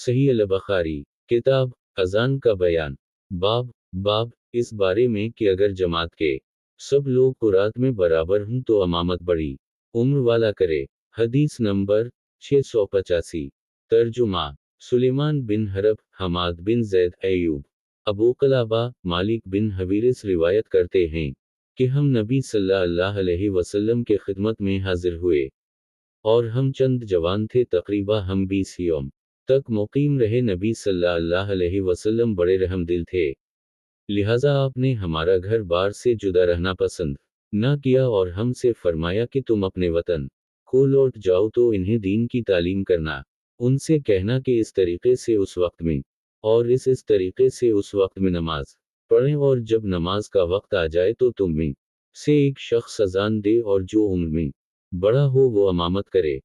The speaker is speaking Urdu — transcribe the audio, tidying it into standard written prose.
صحیح البخاری کتاب اذان کا بیان باب اس بارے میں کہ اگر جماعت کے سب لوگ قرات میں برابر ہوں تو امامت بڑی عمر والا کرے۔ حدیث نمبر 685۔ ترجمہ سلیمان بن حرب، حماد بن زید، ایوب، ابو قلابہ، مالک بن حویرث روایت کرتے ہیں کہ ہم نبی صلی اللہ علیہ وسلم کے خدمت میں حاضر ہوئے اور ہم چند جوان تھے، تقریباً ہم 20 یوم تک مقیم رہے۔ نبی صلی اللہ علیہ وسلم بڑے رحم دل تھے، لہذا آپ نے ہمارا گھر بار سے جدا رہنا پسند نہ کیا اور ہم سے فرمایا کہ تم اپنے وطن کو لوٹ جاؤ تو انہیں دین کی تعلیم کرنا، ان سے کہنا کہ اس طریقے سے اس وقت میں اور اس طریقے سے اس وقت میں نماز پڑھیں، اور جب نماز کا وقت آ جائے تو تم میں سے ایک شخص اذان دے اور جو عمر میں بڑا ہو وہ امامت کرے۔